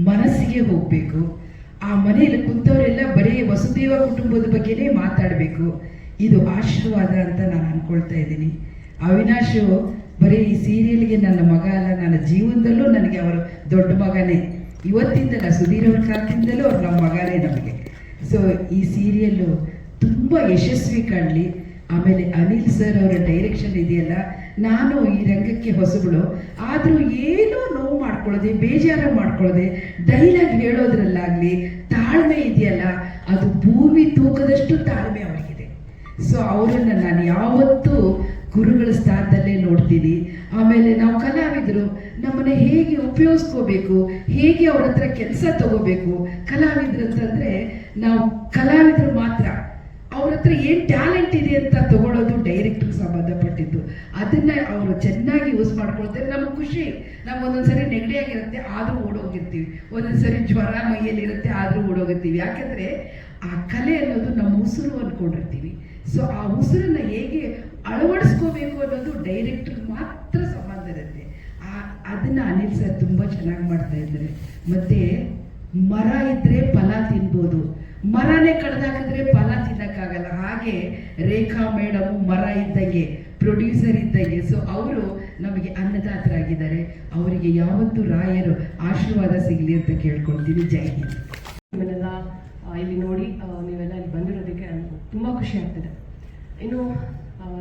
ಮನಸ್ಸಿಗೆ ಹೋಗಬೇಕು. ಆ ಮನೆಯಲ್ಲಿ ಕುಂತವರೆಲ್ಲ ಬರೀ ವಸುದೇವ ಕುಟುಂಬದ ಬಗ್ಗೆನೇ ಮಾತಾಡಬೇಕು. ಇದು ಆಶೀರ್ವಾದ ಅಂತ ನಾನು ಅಂದ್ಕೊಳ್ತಾ ಇದ್ದೀನಿ. ಅವಿನಾಶ್ ಬರೀ ಈ ಸೀರಿಯಲ್ಗೆ ನನ್ನ ಮಗ ಅಲ್ಲ, ನನ್ನ ಜೀವನದಲ್ಲೂ ನನಗೆ ಅವರು ದೊಡ್ಡ ಮಗನೇ. ಇವತ್ತಿಂದಲ್ಲ, ಸುಧೀರ್ ಅವ್ರ ಕಾಲದಿಂದಲೂ ಅವ್ರು ನಮ್ಮ ಮಗನೇ ನಮಗೆ. ಸೊ ಈ ಸೀರಿಯಲ್ಲು ತುಂಬ ಯಶಸ್ವಿ ಕಾಣಲಿ. ಆಮೇಲೆ ಅನಿಲ್ ಸರ್ ಅವರ ಡೈರೆಕ್ಷನ್ ಇದೆಯಲ್ಲ, ನಾನು ಈ ರಂಗಕ್ಕೆ ಹೊಸಬಳು, ಆದರೂ ಏನೋ ನೋವು ಮಾಡ್ಕೊಳ್ಳೋದೆ, ಬೇಜಾರು ಮಾಡ್ಕೊಳ್ಳೋದೆ, ಡೈಲಾಗ್ ಹೇಳೋದ್ರಲ್ಲಾಗಲಿ ತಾಳ್ಮೆ ಇದೆಯಲ್ಲ, ಅದು ಭೂಮಿ ತೂಕದಷ್ಟು ತಾಳ್ಮೆ ಅವರಿಗಿದೆ. ಸೊ ಅವರನ್ನು ನಾನು ಯಾವತ್ತೂ ಗುರುಗಳ ಸ್ಥಾನದಲ್ಲೇ ನೋಡ್ತೀನಿ. ಆಮೇಲೆ ನಾವು ಕಲಾವಿದರು ನಮ್ಮನ್ನು ಹೇಗೆ ಉಪಯೋಗಿಸ್ಕೋಬೇಕು, ಹೇಗೆ ಅವ್ರ ಹತ್ರ ಕೆಲಸ ತಗೋಬೇಕು. ಕಲಾವಿದರು ಅಂತಂದರೆ ನಾವು ಕಲಾವಿದರು ಮಾತ್ರ, ಅವ್ರ ಹತ್ರ ಏನು ಟ್ಯಾಲೆಂಟ್ ಇದೆ ಅಂತ ತಗೊಳ್ಳೋದು ಡೈರೆಕ್ಟ್ರಿಗೆ ಸಂಬಂಧಪಟ್ಟಿದ್ದು. ಅದನ್ನು ಅವರು ಚೆನ್ನಾಗಿ ಯೂಸ್ ಮಾಡ್ಕೊಳ್ತಾರೆ. ನಮಗೆ ಖುಷಿ. ನಾವು ಒಂದೊಂದ್ಸರಿ ನೆಗಡಿಯಾಗಿರುತ್ತೆ ಆದರೂ ಓಡೋಗಿರ್ತೀವಿ, ಒಂದೊಂದ್ಸರಿ ಜ್ವರ ಮೈಯಲ್ಲಿರುತ್ತೆ ಆದರೂ ಓಡೋಗಿರ್ತೀವಿ. ಯಾಕಂದರೆ ಆ ಕಲೆ ಅನ್ನೋದು ನಮ್ಮ ಉಸಿರು ಅಂದ್ಕೊಂಡಿರ್ತೀವಿ. ಸೊ ಆ ಉಸಿರನ್ನ ಹೇಗೆ ಅಳವಡಿಸ್ಕೋಬೇಕು ಅನ್ನೋದು ಡೈರೆಕ್ಟ್ರಿಗೆ ಮಾತ್ರ ಸಂಬಂಧ ಇರುತ್ತೆ. ಅದನ್ನು ಅನಿಲ್ ಸರ್ ತುಂಬ ಚೆನ್ನಾಗಿ ಮಾಡ್ತಾ ಇದ್ದಾರೆ. ಮತ್ತು ಮರ ಇದ್ದರೆ ಫಲ ತಿನ್ಬೋದು, ಮರನೇ ಕಡ್ದಾಕಿದ್ರೆ ಫಲ ತಿನ್ನಕ್ಕಾಗಲ್ಲ. ಹಾಗೆ ರೇಖಾ ಮೇಡಮ್ ಮರ ಇದ್ದಂಗೆ, ಪ್ರೊಡ್ಯೂಸರ್ ಇದ್ದಂಗೆ. ಸೊ ಅವರು ನಮಗೆ ಅನ್ನದಾತರಾಗಿದ್ದಾರೆ. ಅವರಿಗೆ ಯಾವತ್ತೂ ರಾಯರು ಆಶೀರ್ವಾದ ಸಿಗಲಿ ಅಂತ ಕೇಳ್ಕೊಳ್ತೀನಿ. ಜೈ ಹಿಂದ್. ನಿಮ್ಮನ್ನೆಲ್ಲ ಇಲ್ಲಿ ನೋಡಿ ನೀವೆಲ್ಲ ಇಲ್ಲಿ ಬಂದಿರೋದಕ್ಕೆ ತುಂಬ ಖುಷಿ ಆಗ್ತಿದೆ. ಇನ್ನು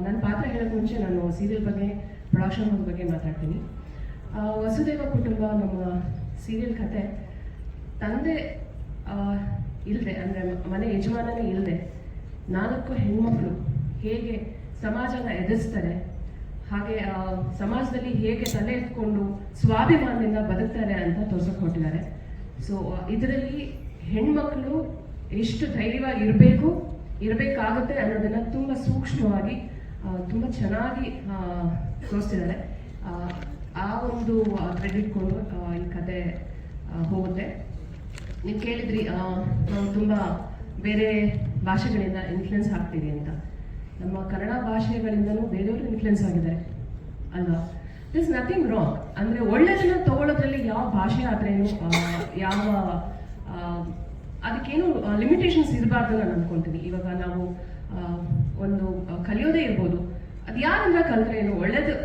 ನನ್ನ ಪಾತ್ರ ಹೇಳೋಕ್ಕೆ ಮುಂಚೆ ನಾನು ಸೀರಿಯಲ್ ಬಗ್ಗೆ, ಪ್ರೊಡಕ್ಷನ್ ಹೌಸ್ ಬಗ್ಗೆ ಮಾತಾಡ್ತೀನಿ. ವಸುದೇವ ಕುಟುಂಬ ನಮ್ಮ ಸೀರಿಯಲ್ ಕತೆ ತಂದೆ ಇಲ್ಲದೆ, ಅಂದರೆ ಮನೆ ಯಜಮಾನನೇ ಇಲ್ಲದೆ 4 ಹೆಣ್ಮಕ್ಳು ಹೇಗೆ ಸಮಾಜನ ಎದುರಿಸ್ತಾರೆ, ಹಾಗೆ ಸಮಾಜದಲ್ಲಿ ಹೇಗೆ ತಲೆ ಎತ್ಕೊಂಡು ಸ್ವಾಭಿಮಾನದಿಂದ ಬದುಕ್ತಾರೆ ಅಂತ ತೋರ್ಸಕ್ಕೆ ಹೊರಟಿದ್ದಾರೆ. ಸೊ ಇದರಲ್ಲಿ ಹೆಣ್ಮಕ್ಳು ಎಷ್ಟು ಧೈರ್ಯವಾಗಿ ಇರಬೇಕಾಗುತ್ತೆ ಅನ್ನೋದನ್ನು ತುಂಬ ಸೂಕ್ಷ್ಮವಾಗಿ ತುಂಬ ಚೆನ್ನಾಗಿ ತೋರಿಸ್ತಿದ್ದಾರೆ. ಆ ಒಂದು ಥ್ರೆಡ್ ಇಟ್ಕೊಂಡು ಈ ಕತೆ ಹೋಗುತ್ತೆ. ನೀವು ಕೇಳಿದ್ರಿ ನಾವು ತುಂಬ ಬೇರೆ ಭಾಷೆಗಳಿಂದ ಇನ್ಫ್ಲುಯೆನ್ಸ್ ಆಗ್ತೀವಿ ಅಂತ. ನಮ್ಮ ಕನ್ನಡ ಭಾಷೆಗಳಿಂದಲೂ ಬೇರೆಯವರು ಇನ್ಫ್ಲುಯೆನ್ಸ್ ಆಗಿದ್ದಾರೆ ಅಲ್ವಾ? This nothing wrong. ಅಂದರೆ ಒಳ್ಳೆಯದನ್ನು ತಗೊಳ್ಳೋದ್ರಲ್ಲಿ ಯಾವ ಭಾಷೆ ಆದ್ರೇನು, ಯಾವ ಅದಕ್ಕೇನು ಲಿಮಿಟೇಷನ್ಸ್ ಇರಬಾರ್ದು ನಾನು ಅಂದ್ಕೊಳ್ತೀನಿ. ಇವಾಗ ನಾವು ಒಂದು ಕಲಿಯೋದೇ ಇರ್ಬೋದು, ಅದು ಯಾರಿಂದ ಕಲಿತ್ರೆ ಏನು,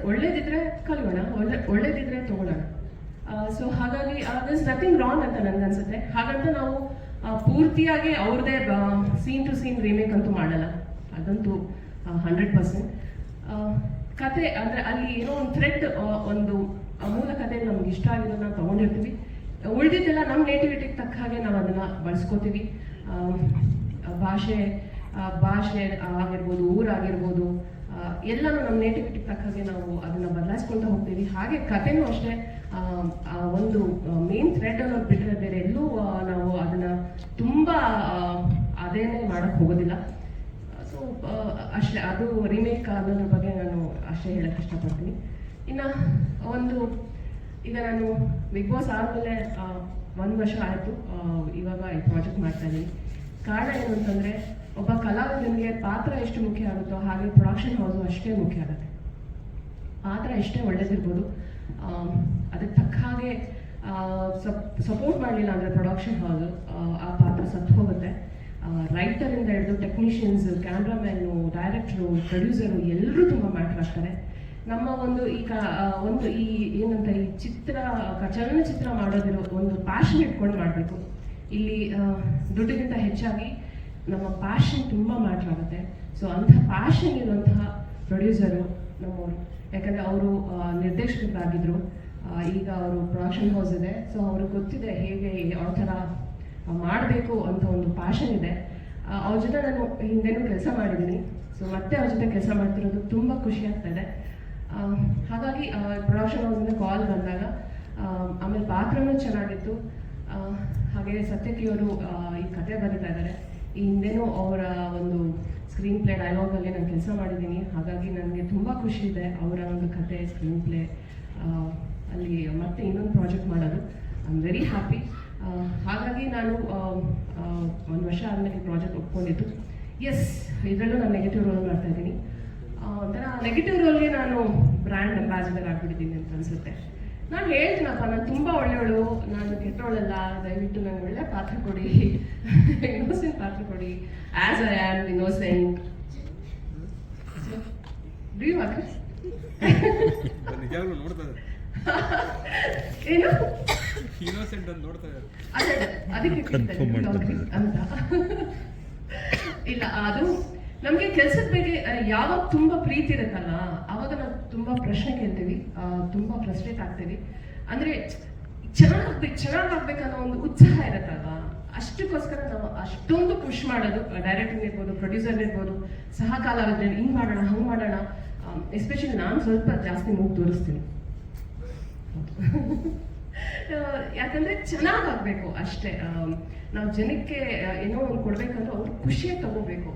ಒಳ್ಳೇದಿದ್ರೆ ಕಲಿಯೋಣ, ಒಳ್ಳೇದಿದ್ರೆ ತಗೊಳ್ಳೋಣ. ಸೊ ಹಾಗಾಗಿ ದಿಸ್ ನಥಿಂಗ್ ರಾಂಗ್ ಅಂತ ನನಗನ್ಸುತ್ತೆ. ಹಾಗಂತ ನಾವು ಪೂರ್ತಿಯಾಗಿ ಅವ್ರದ್ದೇ ಸೀನ್ ಟು ಸೀನ್ ರೀಮೇಕ್ ಅಂತೂ ಮಾಡಲ್ಲ, ಅದಂತೂ 100%. ಕತೆ ಅಂದರೆ ಅಲ್ಲಿ ಏನೋ ಒಂದು ಥ್ರೆಡ್, ಒಂದು ಮೂಲ ಕತೆ ನಮ್ಗೆ ಇಷ್ಟ ಆಗಿರೋದು ನಾವು ತೊಗೊಂಡಿರ್ತೀವಿ. ಉಳಿದಿದ್ದೆಲ್ಲ ನಮ್ಮ ನೇಟಿವಿಟಿಗೆ ತಕ್ಕ ಹಾಗೆ ನಾವು ಅದನ್ನು ಬಳಸ್ಕೋತೀವಿ. ಭಾಷೆ ಆಗಿರ್ಬೋದು, ಊರಾಗಿರ್ಬೋದು, ಎಲ್ಲನೂ ನಮ್ಮ ನೇಟಿವಿಟಿಗೆ ತಕ್ಕ ಹಾಗೆ ನಾವು ಅದನ್ನು ಬದಲಾಯಿಸ್ಕೊಳ್ತಾ ಹೋಗ್ತೀವಿ. ಹಾಗೆ ಕಥೆನೂ ಅಷ್ಟೇ, ಒಂದು ಮೇನ್ ಥ್ರೆಡ್ ಅನ್ನೋದು ಬಿಟ್ಟರೆ ಬೇರೆ ಎಲ್ಲೂ ನಾವು ಅದನ್ನು ತುಂಬ ಅದೇನೇ ಮಾಡೋಕ್ಕೆ ಹೋಗೋದಿಲ್ಲ. ಸೊ ಅಷ್ಟೇ, ಅದು ರೀಮೇಕ್ ಅನ್ನೋದ್ರ ಬಗ್ಗೆ ನಾನು ಅಷ್ಟೇ ಹೇಳಕ್ಕೆ ಇಷ್ಟಪಡ್ತೀನಿ. ಇನ್ನು ಈಗ ನಾನು ಬಿಗ್ ಬಾಸ್ ಆದಮೇಲೆ 1 ವರ್ಷ ಆಯಿತು, ಇವಾಗ ಈ ಪ್ರಾಜೆಕ್ಟ್ ಮಾಡ್ತಾ ಇದ್ದೀನಿ. ಕಾರಣ ಏನು ಅಂತಂದರೆ, ಒಬ್ಬ ಕಲಾವಿದನಿಗೆ ಪಾತ್ರ ಎಷ್ಟು ಮುಖ್ಯ ಆಗುತ್ತೋ ಹಾಗೆ ಪ್ರೊಡಕ್ಷನ್ ಹೌಸು ಅಷ್ಟೇ ಮುಖ್ಯ ಆಗುತ್ತೆ. ಪಾತ್ರ ಎಷ್ಟೇ ಒಳ್ಳೇದಿರ್ಬೋದು, ಅದಕ್ಕೆ ತಕ್ಕ ಹಾಗೆ ಸಪೋರ್ಟ್ ಮಾಡಲಿಲ್ಲ ಅಂದರೆ ಪ್ರೊಡಕ್ಷನ್ ಹೌಸು ಆ ಪಾತ್ರ ಸತ್ತು ಹೋಗುತ್ತೆ. ರೈಟರಿಂದ ಹಿಡಿದು ಟೆಕ್ನಿಷಿಯನ್ಸು, ಕ್ಯಾಮ್ರಾಮ್ಯಾನು, ಡೈರೆಕ್ಟ್ರು, ಪ್ರೊಡ್ಯೂಸರು ಎಲ್ಲರೂ ತುಂಬ ಮ್ಯಾಟ್ರ್ ಆಗ್ತಾರೆ. ನಮ್ಮ ಈ ಏನಂತ ಈ ಚಲನಚಿತ್ರ ಮಾಡೋದಿರೋ ಒಂದು ಪ್ಯಾಷನ್ ಇಟ್ಕೊಂಡು ಮಾಡಬೇಕು. ಇಲ್ಲಿ ದುಡ್ಡಿಗಿಂತ ಹೆಚ್ಚಾಗಿ ನಮ್ಮ ಪ್ಯಾಷನ್ ತುಂಬ ಮ್ಯಾಟ್ರ್ ಆಗುತ್ತೆ. ಸೊ ಅಂಥ ಪ್ಯಾಷನ್ ಇರುವಂತಹ ಪ್ರೊಡ್ಯೂಸರು ನಮ್ಮವರು. ಯಾಕಂದರೆ ಅವರು ನಿರ್ದೇಶಕರಾಗಿದ್ದರು, ಈಗ ಅವರು ಪ್ರೊಡಕ್ಷನ್ ಹೌಸ್ ಇದೆ. ಸೊ ಅವ್ರಿಗೆ ಗೊತ್ತಿದೆ ಹೇಗೆ ಯಾವ ಥರ ಮಾಡಬೇಕು ಅಂತ ಒಂದು ಪ್ಯಾಷನ್ ಇದೆ. ಅವ್ರ ಜೊತೆ ನಾನು ಹಿಂದೆನೂ ಕೆಲಸ ಮಾಡಿದ್ದೀನಿ. ಸೊ ಮತ್ತೆ ಅವ್ರ ಜೊತೆ ಕೆಲಸ ಮಾಡ್ತಿರೋದು ತುಂಬ ಖುಷಿ ಆಗ್ತಾಯಿದೆ. ಹಾಗಾಗಿ ಪ್ರೊಡಕ್ಷನ್ ಹೌಸಿಂದ ಕಾಲ್ ಬಂದಾಗ, ಆಮೇಲೆ ಪಾತ್ರನೂ ಚೆನ್ನಾಗಿತ್ತು. ಹಾಗೆ ಸತ್ಯಕಿ ಅವರು ಈ ಕತೆ ಬರೀತಾ ಇದ್ದಾರೆ. ಈ ಹಿಂದೆನೂ ಅವರ ಒಂದು ಸ್ಕ್ರೀನ್ ಪ್ಲೇ ಡೈಲಾಗಲ್ಲಿ ನಾನು ಕೆಲಸ ಮಾಡಿದ್ದೀನಿ. ಹಾಗಾಗಿ ನನಗೆ ತುಂಬ ಖುಷಿ ಇದೆ ಅವರ ಒಂದು ಕತೆ, ಸ್ಕ್ರೀನ್ ಪ್ಲೇ ಅಲ್ಲಿ ಮತ್ತೆ ಇನ್ನೊಂದು ಪ್ರಾಜೆಕ್ಟ್ ಮಾಡೋದು. I am very happy. ಹಾಗಾಗಿ ನಾನು 1 ವರ್ಷ ಆದಮೇಲೆ ಈ ಪ್ರಾಜೆಕ್ಟ್ ಒಪ್ಕೊಂಡಿದ್ದು. ಎಸ್, ಇದರಲ್ಲೂ ನಾನು ನೆಗೆಟಿವ್ ರೋಲ್ ಮಾಡ್ತಾ ಇದ್ದೀನಿ. ಒಂಥರ ನೆಗೆಟಿವ್ ರೋಲ್ಗೆ ನಾನು ಬ್ರ್ಯಾಂಡ್ ಅಂಬಾಸಿಡರ್ ಆಗಿಬಿಟ್ಟಿದ್ದೀನಿ ಅಂತ ಅನಿಸುತ್ತೆ. ನಾನು ಹೇಳ್ತೀನಪ್ಪ, ನಾನು ತುಂಬಾ ಒಳ್ಳೆಯವಳು, ನಾನು ಕೆಟ್ಟವಳಲ್ಲ, ದಯವಿಟ್ಟು ನಂಗೆ ಒಳ್ಳೆ ಪಾತ್ರ ಕೊಡಿ, ಇನ್ನೋಸೆಂಟ್ ಪಾತ್ರ ಕೊಡಿ, as I am innocent. Do you agree? ನಿಜವಾಗ್ಲೂ ನೋಡ್ತಾ ಏನು ಇನ್ನೋಸೆಂಟ್ ಅಂತ ನೋಡ್ತಾ ಇದ್ದಾರೆ. ಅದಕ್ಕೆ ಅಂತ ಇಲ್ಲ, ಅದು ನಮ್ಗೆ ಕೆಲ್ಸದ ಬಗ್ಗೆ ಯಾವಾಗ ತುಂಬಾ ಪ್ರೀತಿ ಇರುತ್ತಲ್ಲ ಅವಾಗ ನಾವು ತುಂಬಾ ಪ್ರಶ್ನೆ ಕೇಳ್ತೀವಿ, ತುಂಬಾ ಫ್ರಸ್ಟ್ರೇಟ್ ಆಗ್ತೀವಿ. ಅಂದ್ರೆ ಚೆನ್ನಾಗ್ಬೇಕನ್ನೋ ಒಂದು ಉತ್ಸಾಹ ಇರುತ್ತಲ್ವಾ, ಅಷ್ಟಕ್ಕೋಸ್ಕರ ನಾವು ಅಷ್ಟೊಂದು ಪುಷ್ ಮಾಡೋದು, ಡೈರೆಕ್ಟರ್ ಇರ್ಬೋದು, ಪ್ರೊಡ್ಯೂಸರ್ ಇರ್ಬೋದು, ಸಹ ಕಲಾವಿದ್ರೆ ಹಿಂಗ್ ಮಾಡೋಣ ಹಂಗ್ ಮಾಡೋಣ. ಎಸ್ಪೆಷಲಿ ನಾನು ಸ್ವಲ್ಪ ಜಾಸ್ತಿ ಮೂಗು ತೋರಿಸ್ತೀನಿ, ಯಾಕಂದ್ರೆ ಚೆನ್ನಾಗಾಗ್ಬೇಕು ಅಷ್ಟೇ. ನಾವು ಜನಕ್ಕೆ ಏನೋ ಒಂದು ಕೊಡ್ಬೇಕಂದ್ರೆ ಅವ್ರು ಖುಷಿಯಾಗಿ ತಗೋಬೇಕು,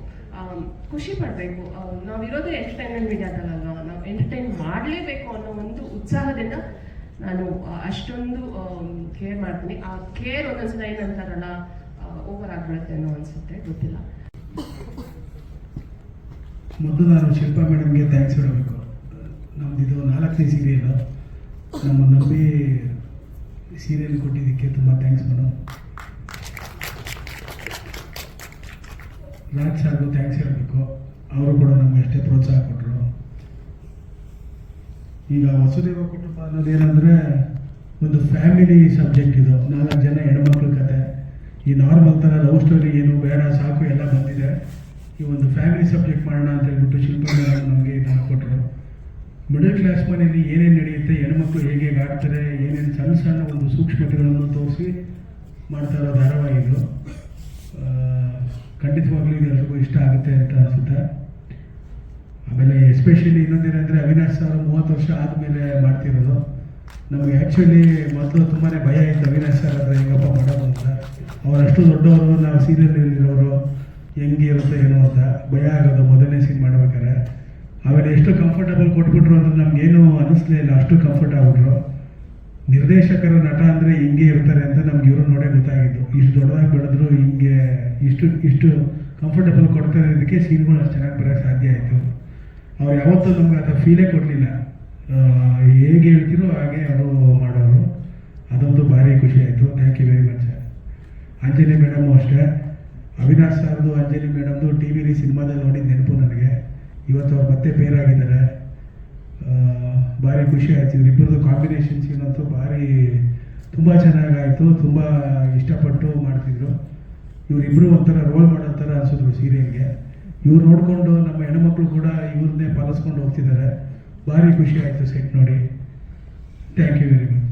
ಖುಷಿ ಪಡ್ಬೇಕು. ನಾವಿರೋದೇ ಎಂಟರ್ಟೈನ್ಮೆಂಟ್ ಮೀಡಿಯಾದಲ್ಲ, ನಾವು ಎಂಟರ್ಟೈನ್ ಮಾಡಲೇಬೇಕು ಅನ್ನೋ ಒಂದು ಉತ್ಸಾಹದಿಂದ ನಾನು ಅಷ್ಟೊಂದು ಕೇರ್ ಮಾಡ್ತೀನಿ. ಆ ಕೇರ್ ಒಂದೊಂದ್ಸಲ ಏನಂತಾರಲ್ಲ ಓವರ್ ಆಗ್ಬಿಡುತ್ತೆ ಅನ್ನೋ ಅನ್ಸುತ್ತೆ, ಗೊತ್ತಿಲ್ಲ. ಮೊದಲು ನಾನು ಶಿಲ್ಪಾ ಮೇಡಮ್ಗೆ ಥ್ಯಾಂಕ್ಸ್ ಹೇಳಬೇಕು. ನಮ್ಮದಿದು 4ನೇ ಸೀರಿಯಲು, ನಮ್ಮ ನಂಬಿ ಸೀರಿಯಲ್ ಕೊಟ್ಟಿದ್ದಕ್ಕೆ ತುಂಬ ಥ್ಯಾಂಕ್ಸ್ ಮೇಡಮ್. ರಾಜ್ ಸಾರ್ಗೂ ಥ್ಯಾಂಕ್ಸ್ ಹೇಳಬೇಕು, ಅವರು ಕೂಡ ನಮ್ಗೆ ಅಷ್ಟೇ ಪ್ರೋತ್ಸಾಹ ಕೊಟ್ಟರು. ಈಗ ವಸುದೇವ ಕುಟುಂಬ ಅನ್ನೋದೇನೆಂದರೆ ಒಂದು ಫ್ಯಾಮಿಲಿ ಸಬ್ಜೆಕ್ಟ್ ಇದು. 4 ಜನ ಹೆಣ್ಮಕ್ಳ ಕತೆ, ಈ ನಾರ್ಮಲ್ ಥರ ಲವ್ ಸ್ಟೋರಿ ಏನು ಬೇಡ ಸಾಕು ಎಲ್ಲ ಬಂದಿದೆ. ಈ ಒಂದು ಫ್ಯಾಮಿಲಿ ಸಬ್ಜೆಕ್ಟ್ ಮಾಡೋಣ ಅಂತ ಹೇಳ್ಬಿಟ್ಟು ಶಿಲ್ಪಾ ಮೇಡಮ್ ನಮಗೆ ಇದನ್ನು ಕೊಟ್ಟರು. ಮಿಡಲ್ ಕ್ಲಾಸ್ ಮನೆಯಲ್ಲಿ ಏನೇನು ನಡೆಯುತ್ತೆ, ಹೆಣ್ಮಕ್ಳು ಹೇಗೆ ಆಡ್ತಾರೆ, ಏನೇನು ಸಣ್ಣ ಸಣ್ಣ ಒಂದು ಸೂಕ್ಷ್ಮತೆಗಳನ್ನು ತೋರಿಸಿ ಮಾಡ್ತಾ ಇರೋ ಧಾರಾವಾಹಿ ಇದು. ಖಂಡಿತವಾಗ್ಲೂ ಇದು ಎಲ್ರಿಗೂ ಇಷ್ಟ ಆಗುತ್ತೆ ಅಂತ ಅನಿಸುತ್ತೆ. ಆಮೇಲೆ ಎಸ್ಪೆಷಲಿ ಇನ್ನೊಂದೇನೆಂದರೆ ಅವಿನಾಶ್ ಸರ್ 30 ವರ್ಷ ಆದಮೇಲೆ ಮಾಡ್ತಿರೋದು. ನಮಗೆ ಆ್ಯಕ್ಚುಲಿ ಮೊದಲು ತುಂಬಾ ಭಯ ಇತ್ತು ಅವಿನಾಶ್ ಸರ್ ಅಂದರೆ ಹೆಂಗಪ್ಪ ಮಾಡೋದು ಅಂತ. ಅವರಷ್ಟು ದೊಡ್ಡವರು, ನಾವು ಸೀರಿಯಲ್ಲಿರೋರು ಹೆಂಗೆ ಇರುತ್ತೆ ಏನೋ ಅಂತ ಭಯ ಆಗೋದು ಮೊದಲನೇ ಸೀನ್ ಮಾಡ್ಬೇಕಾದ್ರೆ. ಆಮೇಲೆ ಎಷ್ಟು ಕಂಫರ್ಟಬಲ್ ಕೊಟ್ಬಿಟ್ರು ಅಂದ್ರೆ ನಮಗೇನು ಅನ್ನಿಸ್ಲೇ ಇಲ್ಲ, ಅಷ್ಟು ಕಂಫರ್ಟ್ ಆಗ್ಬಿಟ್ರು. ನಿರ್ದೇಶಕರ ನಟ ಅಂದರೆ ಹಿಂಗೆ ಇರ್ತಾರೆ ಅಂತ ನಮ್ಗೆ ಇವರು ನೋಡೇ ಗೊತ್ತಾಗಿದ್ದು. ಇಷ್ಟು ದೊಡ್ಡದಾಗಿ ಬೆಳೆದ್ರು ಹಿಂಗೆ ಇಷ್ಟು ಕಂಫರ್ಟಬಲ್ ಕೊಡ್ತಾರೆ, ಇದಕ್ಕೆ ಸೀನ್ಗಳು ಅಷ್ಟು ಚೆನ್ನಾಗಿ ಬರೋಕ್ಕೆ ಸಾಧ್ಯ ಆಯಿತು. ಅವ್ರು ಯಾವತ್ತೂ ನಮ್ಗೆ ಅದು ಫೀಲೇ ಕೊಡಲಿಲ್ಲ, ಹೇಗೆ ಹೇಳ್ತಿರೋ ಹಾಗೆ ಅವರು ಮಾಡೋರು. ಅದೊಂದು ಭಾರಿ ಖುಷಿ ಆಯಿತು. Thank you very much. Anjali madam ಅಷ್ಟೇ, ಅವಿನಾಶ್ ಸರ್ದು ಅಂಜಲಿ ಮೇಡಮ್ದು TV ಸಿನಿಮಾದಲ್ಲಿ ನೋಡಿದ ನೆನಪು ನನಗೆ. ಇವತ್ತು ಅವ್ರು ಮತ್ತೆ ಪೇರಾಗಿದ್ದಾರೆ, ಭಾರಿ ಖುಷಿ ಆಯಿತು. ಇವರಿಬ್ಬರದು ಕಾಂಬಿನೇಷನ್ ಸೀನ್ ಅಂತೂ ಭಾರಿ ತುಂಬ ಚೆನ್ನಾಗಾಯಿತು, ತುಂಬ ಇಷ್ಟಪಟ್ಟು ಮಾಡ್ತಿದ್ರು. ಇವರಿಬ್ಬರು ಒಂಥರ ರೋಲ್ ಮಾಡೋ ಥರ ಅನಿಸಿದ್ರು ಸೀರಿಯಲ್ಗೆ. ಇವ್ರು ನೋಡಿಕೊಂಡು ನಮ್ಮ ಹೆಣ್ಮಕ್ಳು ಕೂಡ ಇವ್ರನ್ನೇ ಪಾಲಿಸ್ಕೊಂಡು ಹೋಗ್ತಿದ್ದಾರೆ. ಭಾರಿ ಖುಷಿ ಆಯಿತು ಸೆಟ್ ನೋಡಿ. Thank you very much.